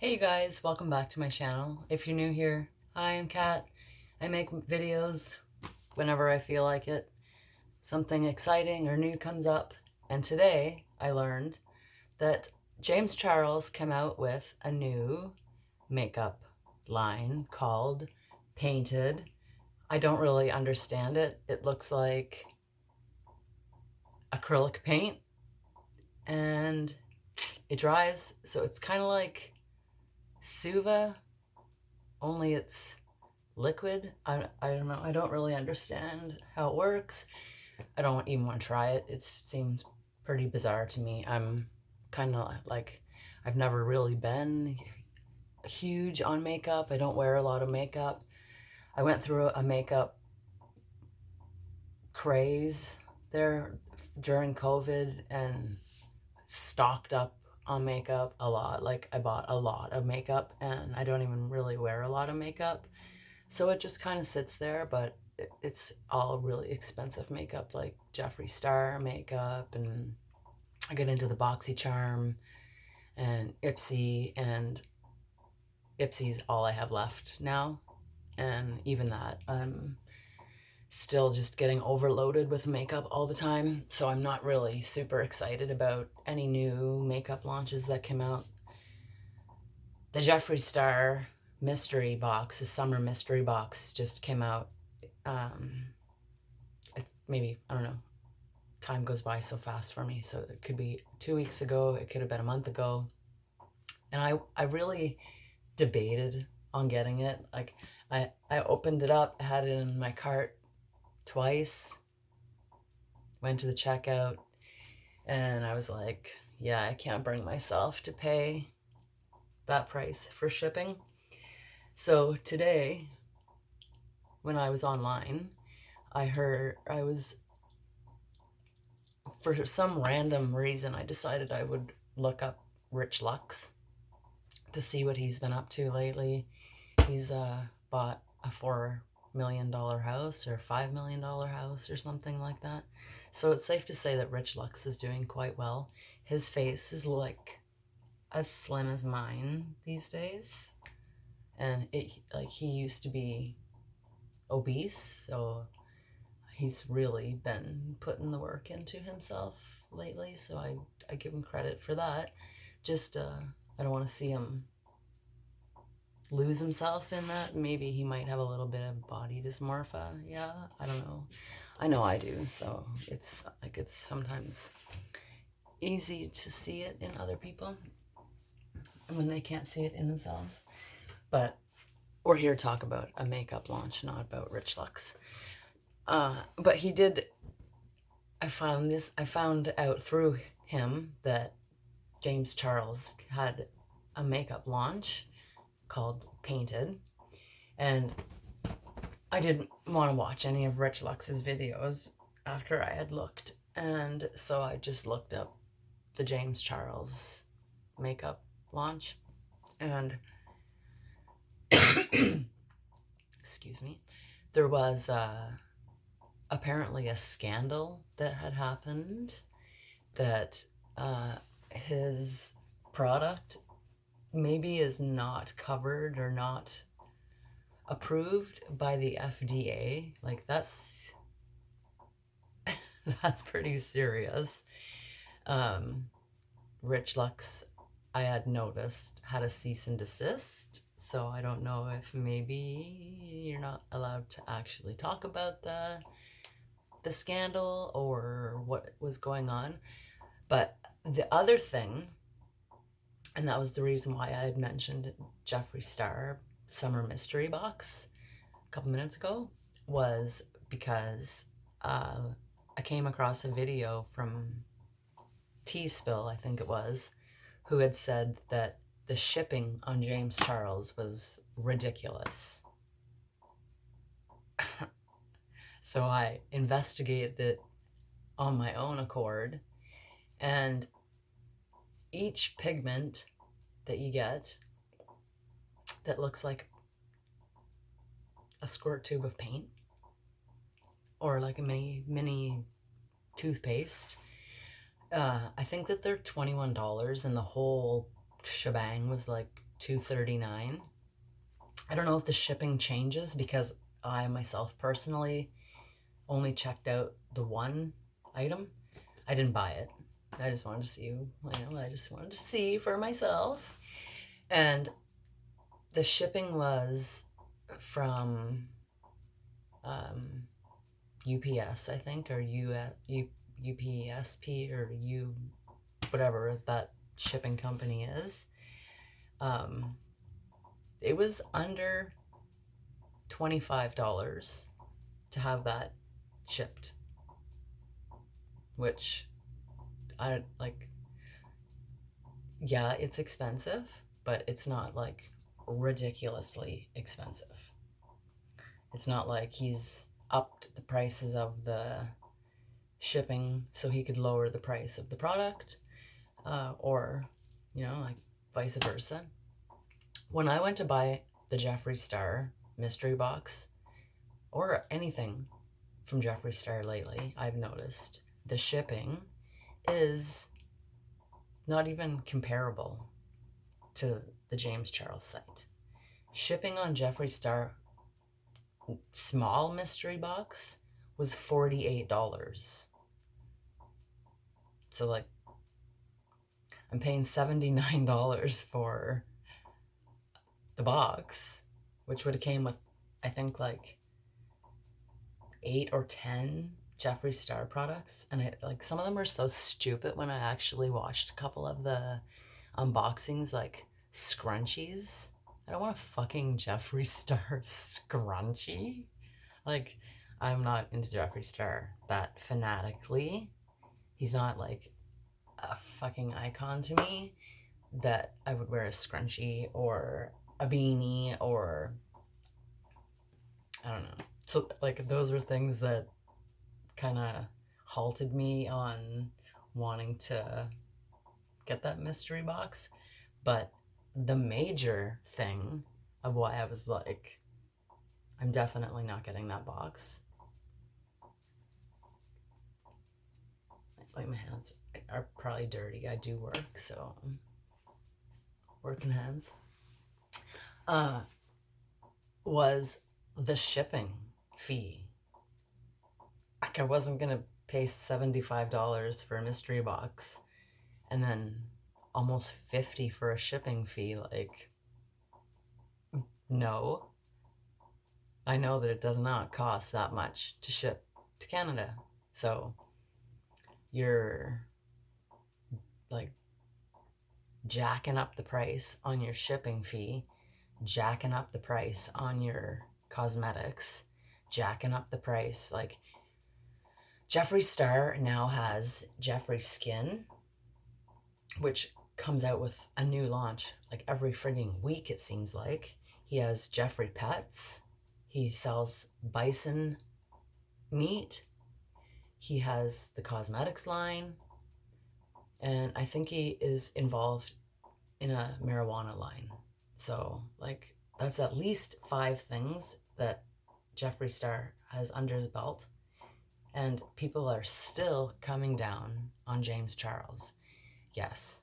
Hey you guys, welcome back to my channel. If you're new here, hi, I'm Kat. I make videos whenever I feel like it. Something exciting or new comes up. And today I learned that James Charles came out with a new makeup line called Painted. I don't really understand it. It looks like acrylic paint and it dries, so it's kind of like Suva, only it's liquid. I don't know. I don't really understand how it works. I don't even want to try it. It seems pretty bizarre to me. I'm kind of like, I've never really been huge on makeup. I don't wear a lot of makeup. I went through a makeup craze there during COVID and stocked up on makeup a lot. Like, I bought a lot of makeup and I don't even really wear a lot of makeup. So it just kind of sits there, but it's all really expensive makeup, like Jeffreestar makeup, and I get into the BoxyCharm and Ipsy's all I have left now. And even that, I'm still just getting overloaded with makeup all the time. So I'm not really super excited about any new makeup launches that came out. The Jeffreestar mystery box, the summer mystery box, just came out. Maybe, I don't know, time goes by so fast for me. So it could be 2 weeks ago, it could have been a month ago. And I really debated on getting it. Like, I opened it up, had it in my cart twice, went to the checkout, and I was like, yeah, I can't bring myself to pay that price for shipping. So today, when I was online, for some random reason, I decided I would look up Rich Lux to see what he's been up to lately. He's bought a $4 million house or $5 million house or something like that. So it's safe to say that Rich Lux is doing quite well. His face is like as slim as mine these days. And he used to be obese, so he's really been putting the work into himself lately, so I give him credit for that. Just I don't want to see him lose himself in that. Maybe he might have a little bit of body dysmorphia. Yeah, I don't know. I know I do, so it's sometimes easy to see it in other people when they can't see it in themselves. But we're here to talk about a makeup launch, not about Rich Lux. But he did, I found out through him that James Charles had a makeup launch called Painted. And I didn't want to watch any of Rich Lux's videos after I had looked. And so I just looked up the James Charles makeup launch. And excuse me, there was apparently a scandal that had happened, that his product maybe is not covered or not approved by the FDA. Like, that's pretty serious. Rich Lux, I had noticed, had a cease and desist. So I don't know if maybe you're not allowed to actually talk about the scandal or what was going on. But the other thing, and that was the reason why I had mentioned Jeffreestar Summer Mystery Box a couple minutes ago, was because I came across a video from T-Spill, I think it was, who had said that the shipping on James Charles was ridiculous. So I investigated it on my own accord, and each pigment that you get that looks like a squirt tube of paint or like a mini toothpaste, I think that they're $21, and the whole shebang was like $239. I don't know if the shipping changes because I myself personally only checked out the one item. I didn't buy it. I just wanted to see, I just wanted to see for myself. And the shipping was from UPS, I think, or UPSP, or whatever that shipping company is. It was under $25 to have that shipped, which I like. Yeah, it's expensive, but it's not like ridiculously expensive. It's not like he's upped the prices of the shipping so he could lower the price of the product, or like vice versa. When I went to buy the Jeffree Star mystery box, or anything from Jeffree Star lately, I've noticed the shipping is not even comparable to the JamesCharles site. Shipping on Jeffree Star small mystery box was $48. So like, I'm paying $79 for the box, which would have came with, I think, like 8 or 10 Jeffree Star products. And some of them are so stupid when I actually watched a couple of the unboxings, like scrunchies. I don't want a fucking Jeffree Star scrunchie. Like, I'm not into Jeffree Star that fanatically. He's not like a fucking icon to me that I would wear a scrunchie or a beanie, or I don't know. So like, those were things that kind of halted me on wanting to get that mystery box. But the major thing of why I was like, I'm definitely not getting that box. Like, my hands are probably dirty. I do work, so working hands. Was the shipping fee. Like, I wasn't gonna pay $75 for a mystery box and then almost $50 for a shipping fee. Like, no. I know that it does not cost that much to ship to Canada. So you're like jacking up the price on your shipping fee, jacking up the price on your cosmetics, jacking up the price. Like, Jeffree Star now has Jeffree Skin, which comes out with a new launch like every frigging week, it seems like. He has Jeffree Pets. He sells bison meat. He has the cosmetics line. And I think he is involved in a marijuana line. So, like, that's at least 5 things that Jeffree Star has under his belt. And people are still coming down on JamesCharles. Yes,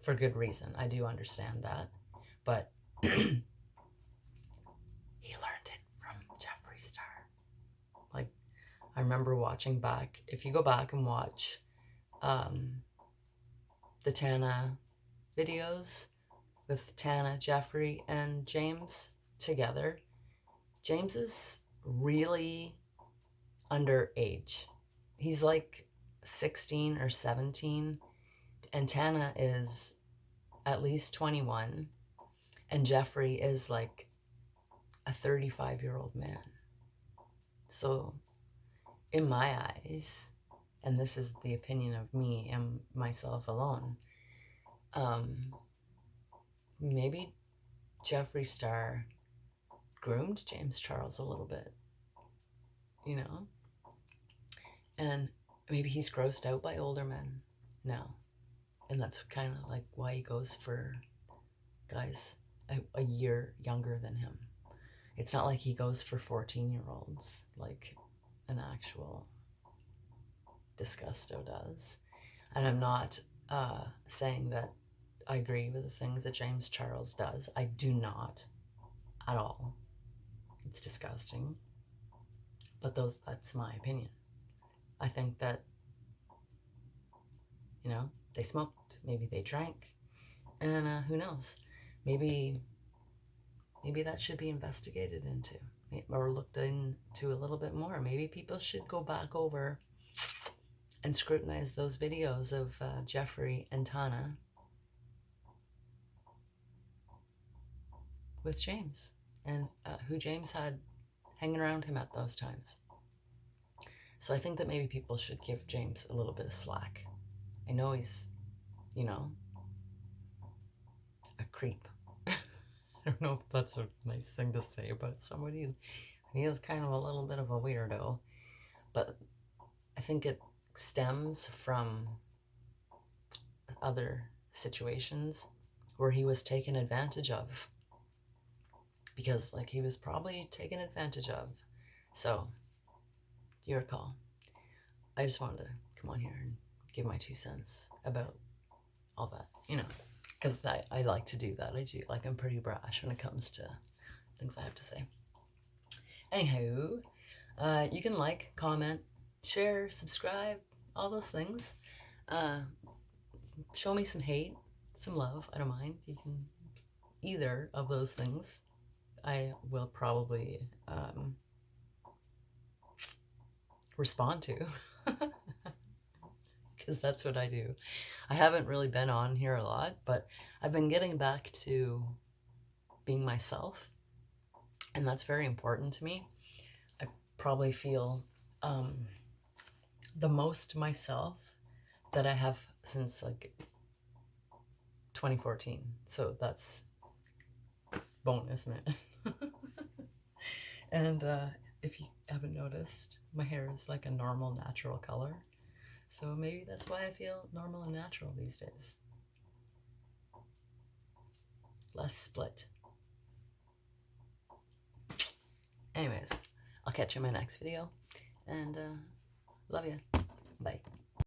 for good reason. I do understand that. But he learned it from Jeffree Star. Like, I remember watching back, if you go back and watch the Tana videos with Tana, Jeffree, and James together, James is really underage. He's like 16 or 17, and Tana is at least 21, and Jeffree is like a 35-year-old man. So in my eyes, and this is the opinion of me and myself alone, maybe Jeffree Star groomed JamesCharles a little bit, and maybe he's grossed out by older men now, and that's kind of like why he goes for guys a year younger than him. It's not like he goes for 14-year-olds like an actual Disgusto does. And I'm not saying that I agree with the things that Jamescharles does. I do not at all. It's disgusting. But that's my opinion. I think that, you know, they smoked, maybe they drank, and who knows? Maybe that should be investigated into or looked into a little bit more. Maybe people should go back over and scrutinize those videos of Jeffrey and Tana with James, and who James had hanging around him at those times. So I think that maybe people should give James a little bit of slack. I know he's, you know, a creep. I don't know if that's a nice thing to say about somebody. He is kind of a little bit of a weirdo, but I think it stems from other situations where he was taken advantage of, because like he was probably taken advantage of. So your call. I just wanted to come on here and give my 2 cents about all that, you know, because I like to do that. I do, like, I'm pretty brash when it comes to things I have to say. Anywho, you can like, comment, share, subscribe, all those things. Show me some hate, some love. I don't mind. You can either of those things. I will probably respond to, because that's what I do. I haven't really been on here a lot, but I've been getting back to being myself, and that's very important to me. I probably feel the most myself that I have since like 2014. So that's bonus, man. And if you haven't noticed, my hair is like a normal, natural color. So maybe that's why I feel normal and natural these days. Less split. Anyways, I'll catch you in my next video. And love you. Bye.